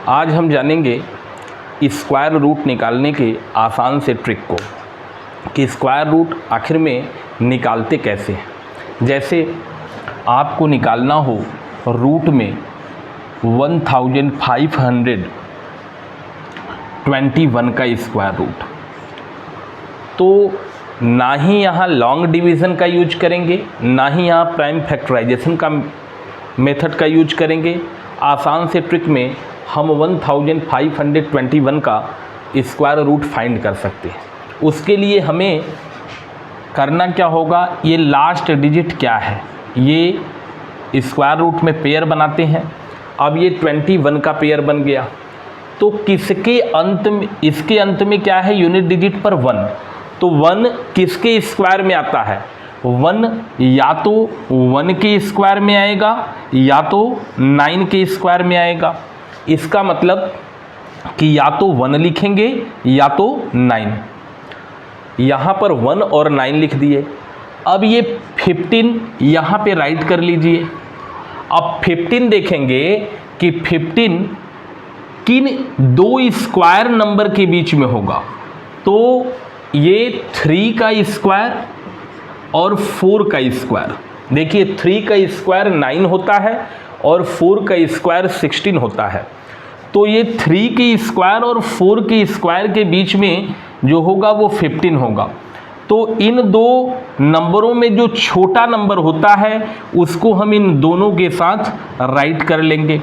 आज हम जानेंगे स्क्वायर रूट निकालने के आसान से ट्रिक को कि स्क्वायर रूट आखिर में निकालते कैसे हैं। जैसे आपको निकालना हो रूट में 1521 का स्क्वायर रूट, तो ना ही यहाँ लॉन्ग डिवीज़न का यूज करेंगे, ना ही यहाँ प्राइम फैक्टराइजेशन का मेथड का यूज करेंगे। आसान से ट्रिक में हम 1521 का स्क्वायर रूट फाइंड कर सकते हैं। उसके लिए हमें करना क्या होगा, ये लास्ट डिजिट क्या है, ये स्क्वायर रूट में पेयर बनाते हैं। अब ये 21 का पेयर बन गया, तो किसके अंत में, इसके अंत में क्या है, यूनिट डिजिट पर 1, तो 1 किसके स्क्वायर में आता है, 1 या तो 1 के स्क्वायर में आएगा या तो 9 के स्क्वायर में आएगा। इसका मतलब कि या तो 1 लिखेंगे या तो 9। यहाँ पर 1 और 9 लिख दिए। अब ये 15 यहाँ पे राइट कर लीजिए। अब 15 देखेंगे कि 15 किन दो स्क्वायर नंबर के बीच में होगा, तो ये 3 का स्क्वायर और 4 का स्क्वायर। देखिए 3 का स्क्वायर 9 होता है और 4 का स्क्वायर 16 होता है, तो ये 3 के स्क्वायर और 4 के स्क्वायर के बीच में जो होगा वो 15 होगा। तो इन दो नंबरों में जो छोटा नंबर होता है उसको हम इन दोनों के साथ राइट कर लेंगे।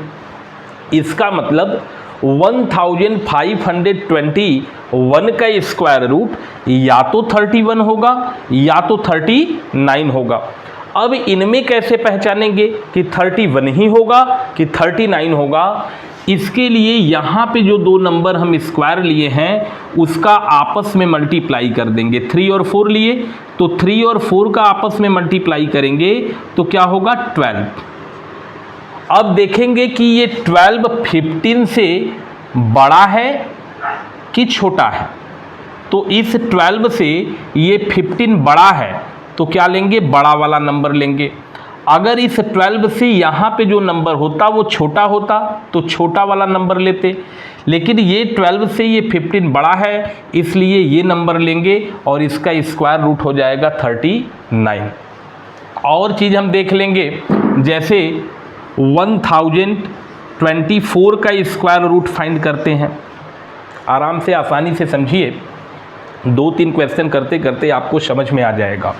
इसका मतलब 1521 का स्क्वायर रूट या तो 31 होगा या तो 39 होगा। अब इनमें कैसे पहचानेंगे कि 31 ही होगा कि 39 होगा। इसके लिए यहाँ पे जो दो नंबर हम स्क्वायर लिए हैं उसका आपस में मल्टीप्लाई कर देंगे। 3 और 4 लिए तो 3 और 4 का आपस में मल्टीप्लाई करेंगे तो क्या होगा, 12। अब देखेंगे कि ये 12 15 से बड़ा है कि छोटा है, तो इस 12 से ये 15 बड़ा है तो क्या लेंगे, बड़ा वाला नंबर लेंगे। अगर इस 12 से यहाँ पे जो नंबर होता वो छोटा होता तो छोटा वाला नंबर लेते, लेकिन ये 12 से ये 15 बड़ा है इसलिए ये नंबर लेंगे और इसका स्क्वायर रूट हो जाएगा 39। और चीज़ हम देख लेंगे, जैसे 1024 का स्क्वायर रूट फाइंड करते हैं। आराम से आसानी से समझिए, 2-3 क्वेश्चन करते करते आपको समझ में आ जाएगा।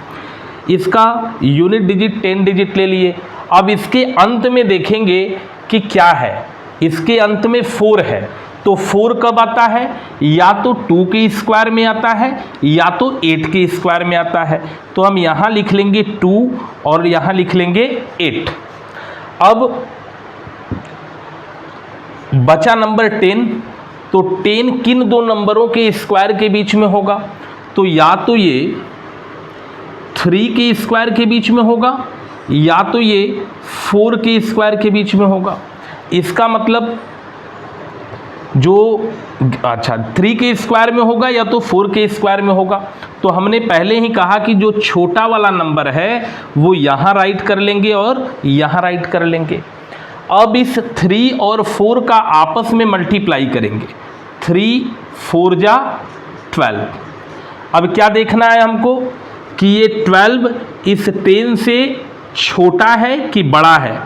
इसका यूनिट डिजिट 10 डिजिट ले लिए। अब इसके अंत में देखेंगे कि क्या है, इसके अंत में 4 है, तो 4 कब आता है, या तो 2 के स्क्वायर में आता है या तो 8 के स्क्वायर में आता है। तो हम यहाँ लिख लेंगे 2 और यहाँ लिख लेंगे 8। अब बचा नंबर 10, तो 10 किन दो नंबरों के स्क्वायर के बीच में होगा, तो या तो ये 3 के स्क्वायर के बीच में होगा या तो ये 4 के स्क्वायर के बीच में होगा। इसका मतलब जो 3 के स्क्वायर में होगा या तो 4 के स्क्वायर में होगा। तो हमने पहले ही कहा कि जो छोटा वाला नंबर है वो यहाँ राइट कर लेंगे और यहाँ राइट कर लेंगे। अब इस 3 और 4 का आपस में मल्टीप्लाई करेंगे, 3 4 जा 12। अब क्या देखना है हमको कि ये 12 इस 10 से छोटा है कि बड़ा है,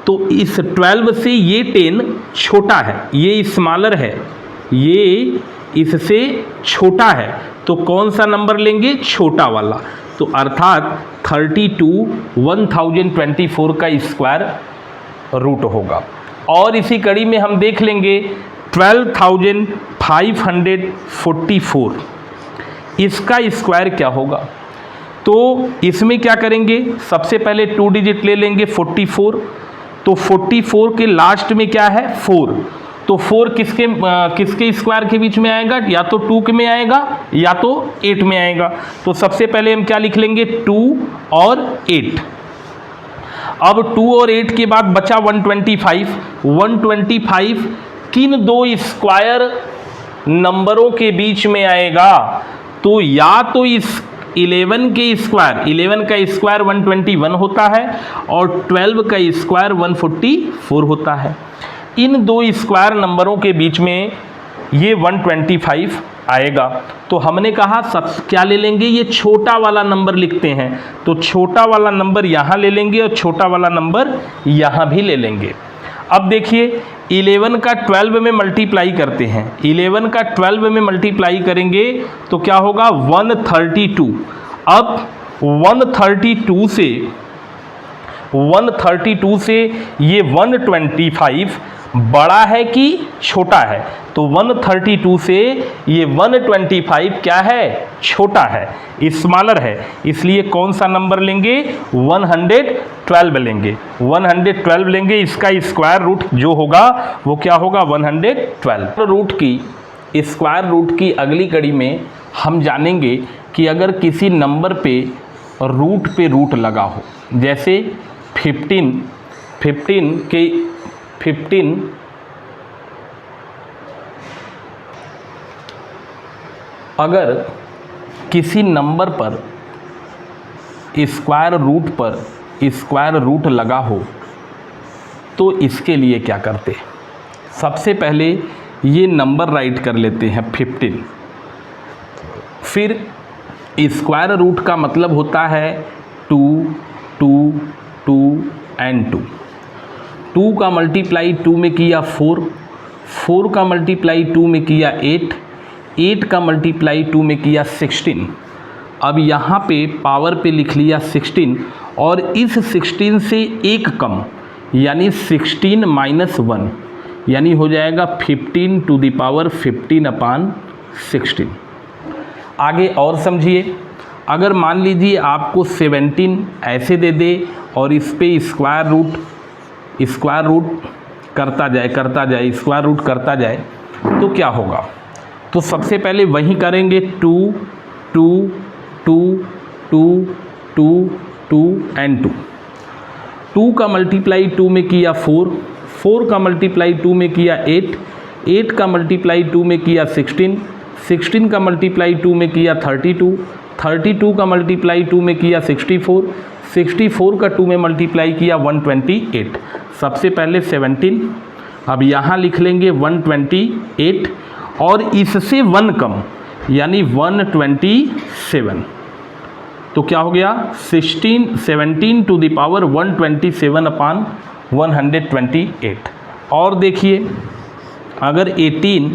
तो इस 12 से ये 10 छोटा है, ये स्मॉलर है, ये इससे छोटा है, तो कौन सा नंबर लेंगे, छोटा वाला। तो अर्थात 32 1024 का स्क्वायर रूट होगा। और इसी कड़ी में हम देख लेंगे 12544, इसका स्क्वायर क्या होगा। तो इसमें क्या करेंगे, सबसे पहले 2 डिजिट ले लेंगे 44, तो 44 के लास्ट में क्या है, 4, तो 4 किसके स्क्वायर के बीच में आएगा, या तो 2 के में आएगा या तो 8 में आएगा। तो सबसे पहले हम क्या लिख लेंगे, 2 और 8। अब 2 और 8 के बाद बचा 125 किन दो स्क्वायर नंबरों के बीच में आएगा, तो या तो इस 11 के स्क्वायर, 11 का स्क्वायर 121 होता है और 12 का स्क्वायर 144 होता है। इन दो स्क्वायर नंबरों के बीच में ये 125 आएगा। तो हमने कहा सब क्या ले लेंगे, ये छोटा वाला नंबर लिखते हैं, तो छोटा वाला नंबर यहाँ ले लेंगे और छोटा वाला नंबर यहाँ भी ले लेंगे। अब देखिए 11 का 12 में मल्टीप्लाई करते हैं, 11 का 12 में मल्टीप्लाई करेंगे तो क्या होगा 132। अब 132 से ये 125 बड़ा है कि छोटा है, तो 132 से ये 125 क्या है, छोटा है, स्मॉलर है, इसलिए कौन सा नंबर लेंगे, 112 लेंगे। 112 लेंगे, इसका स्क्वायर रूट जो होगा वो क्या होगा 112। रूट की स्क्वायर रूट की अगली कड़ी में हम जानेंगे कि अगर किसी नंबर पे रूट लगा हो, जैसे 15 अगर किसी नंबर पर स्क्वायर रूट लगा हो तो इसके लिए क्या करते हैं, सबसे पहले ये नंबर राइट कर लेते हैं 15, फिर स्क्वायर रूट का मतलब होता है 2 2 2 एंड 2। 2 का मल्टीप्लाई 2 में किया 4, 4 का मल्टीप्लाई 2 में किया 8, 8 का मल्टीप्लाई 2 में किया 16। अब यहाँ पे पावर पे लिख लिया 16 और इस 16 से एक कम यानी 16 माइनस 1 यानी हो जाएगा 15 टू द पावर 15/16। आगे और समझिए, अगर मान लीजिए आपको 17 ऐसे दे दे और इस पे स्क्वायर रूट करता जाए स्क्वायर रूट करता जाए तो क्या होगा, तो सबसे पहले वही करेंगे 2 2 2 2 2 2 एंड 2। 2 का मल्टीप्लाई 2 में किया 4, 4 का मल्टीप्लाई 2 में किया 8, 8 का मल्टीप्लाई 2 में किया 16, 16 का मल्टीप्लाई 2 में किया 32, 32 का मल्टीप्लाई 2 में किया 64, 64 का 2 में मल्टीप्लाई किया 128। सबसे पहले 17, अब यहाँ लिख लेंगे 128 और इससे 1 कम यानी 127, तो क्या हो गया 17 टू द पावर 127/128। और देखिए अगर 18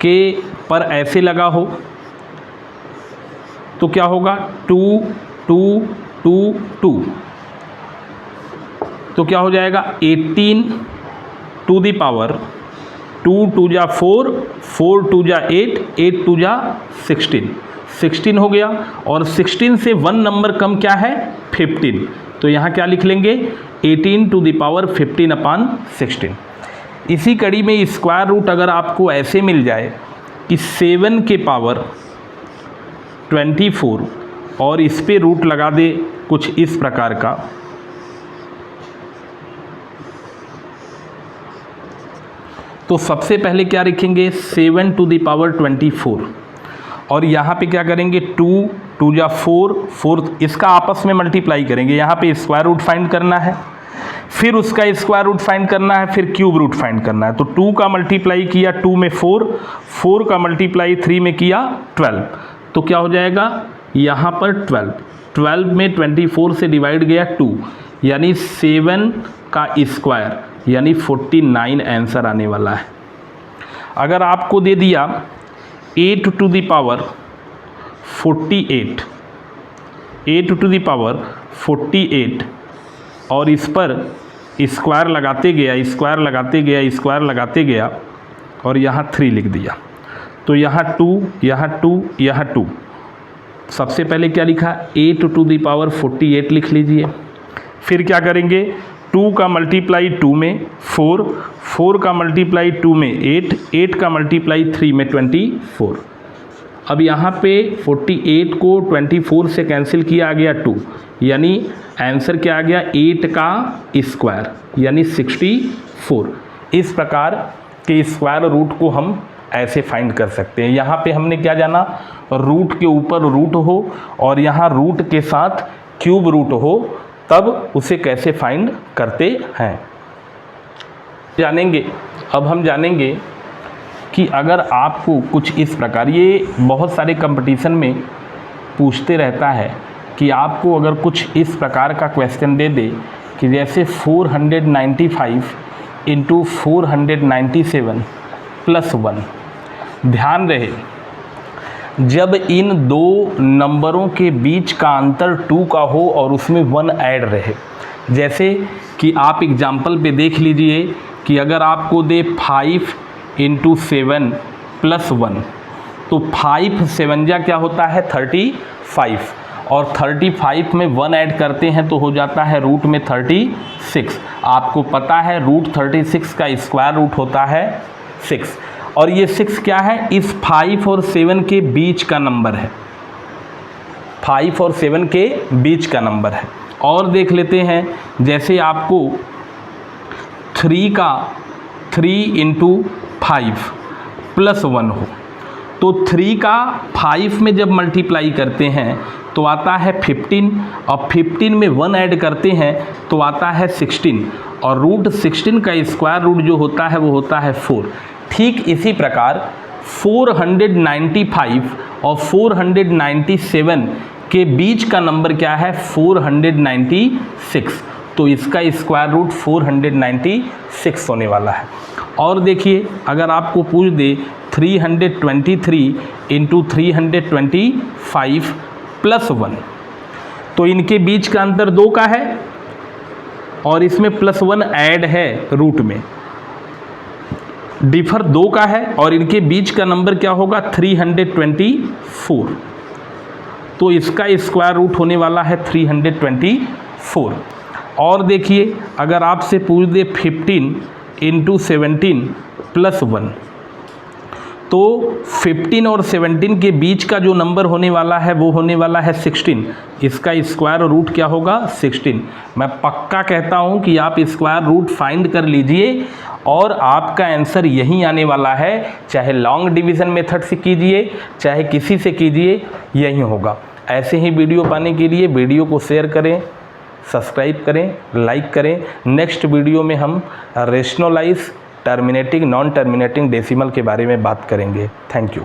के पर ऐसे लगा हो तो क्या होगा 2 2 2 2, तो क्या हो जाएगा 18 टू द पावर 2 2 जा 4, 4 2 जा 8, 8 2 जा 16, 16 हो गया और 16 से 1 नंबर कम क्या है 15, तो यहाँ क्या लिख लेंगे 18 टू द पावर 15/16। इसी कड़ी में स्क्वायर रूट अगर आपको ऐसे मिल जाए कि 7 के पावर 24 और इस पे रूट लगा दे कुछ इस प्रकार का, तो सबसे पहले क्या लिखेंगे 7 टू द पावर 24 और यहाँ पे क्या करेंगे 2 2 जा 4, 4 इसका आपस में मल्टीप्लाई करेंगे, यहाँ पे स्क्वायर रूट फाइंड करना है, फिर उसका स्क्वायर रूट फाइंड करना है, फिर क्यूब रूट फाइंड करना है। तो 2 का मल्टीप्लाई किया 2 में 4, 4 का मल्टीप्लाई 3 में किया 12, तो क्या हो जाएगा यहाँ पर 12, 12 में 24 से डिवाइड गया 2 यानी 7 का स्क्वायर यानी 49 आंसर आने वाला है। अगर आपको दे दिया 8 to the power 48, 8 to the power 48 और इस पर स्क्वायर लगाते गया और यहाँ 3 लिख दिया, तो यहाँ 2 यहाँ 2 यहाँ 2, सबसे पहले क्या लिखा 8 टू द पावर 48 लिख लीजिए, फिर क्या करेंगे 2 का मल्टीप्लाई 2 में 4, 4 का मल्टीप्लाई 2 में 8, 8 का मल्टीप्लाई 3 में 24। अब यहाँ पे 48 को 24 से कैंसिल किया, आ गया 2 यानी आंसर क्या आ गया 8 का स्क्वायर यानी 64। इस प्रकार के स्क्वायर रूट को हम ऐसे फाइंड कर सकते हैं। यहाँ पे हमने क्या जाना, रूट के ऊपर रूट हो और यहाँ रूट के साथ क्यूब रूट हो, तब उसे कैसे फाइंड करते हैं जानेंगे। अब हम जानेंगे कि अगर आपको कुछ इस प्रकार, ये बहुत सारे कंपटीशन में पूछते रहता है कि आपको अगर कुछ इस प्रकार का क्वेश्चन दे दे कि जैसे 495 इंटू 497 प्लस 1। ध्यान रहे, जब इन दो नंबरों के बीच का अंतर 2 का हो और उसमें 1 ऐड रहे, जैसे कि आप एग्जाम्पल पे देख लीजिए कि अगर आपको दे 5 इंटू 7 प्लस 1, तो 5 7 जा क्या होता है 35, और 35 में 1 ऐड करते हैं तो हो जाता है रूट में 36। आपको पता है रूट 36 का स्क्वायर रूट होता है 6, और ये 6 क्या है, इस 5 और 7 के बीच का नंबर है, 5 और 7 के बीच का नंबर है। और देख लेते हैं, जैसे आपको 3 इंटू 5 प्लस 1 हो, तो 3 का 5 में जब मल्टीप्लाई करते हैं तो आता है 15, और 15 में 1 ऐड करते हैं तो आता है 16, और रूट 16 का स्क्वायर रूट जो होता है वो होता है 4। ठीक इसी प्रकार 495 और 497 के बीच का नंबर क्या है 496, तो इसका स्क्वायर रूट 496 होने वाला है। और देखिए, अगर आपको पूछ दे 323 इंटू 325 प्लस 1, तो इनके बीच का अंतर 2 का है और इसमें प्लस 1 ऐड है रूट में, डिफर 2 का है और इनके बीच का नंबर क्या होगा 324, तो इसका स्क्वायर रूट होने वाला है 324। और देखिए, अगर आपसे पूछ दे 15 इंटू 17 प्लस 1, तो 15 और 17 के बीच का जो नंबर होने वाला है वो होने वाला है 16, इसका स्क्वायर रूट क्या होगा 16। मैं पक्का कहता हूँ कि आप स्क्वायर रूट फाइंड कर लीजिए और आपका आंसर यही आने वाला है, चाहे लॉन्ग डिवीज़न मेथड से कीजिए चाहे किसी से कीजिए, यही होगा। ऐसे ही वीडियो पाने के लिए वीडियो को शेयर करें, सब्सक्राइब करें, लाइक करें। नेक्स्ट वीडियो में हम rationalise, terminating, non terminating decimal के बारे में बात करेंगे। Thank you.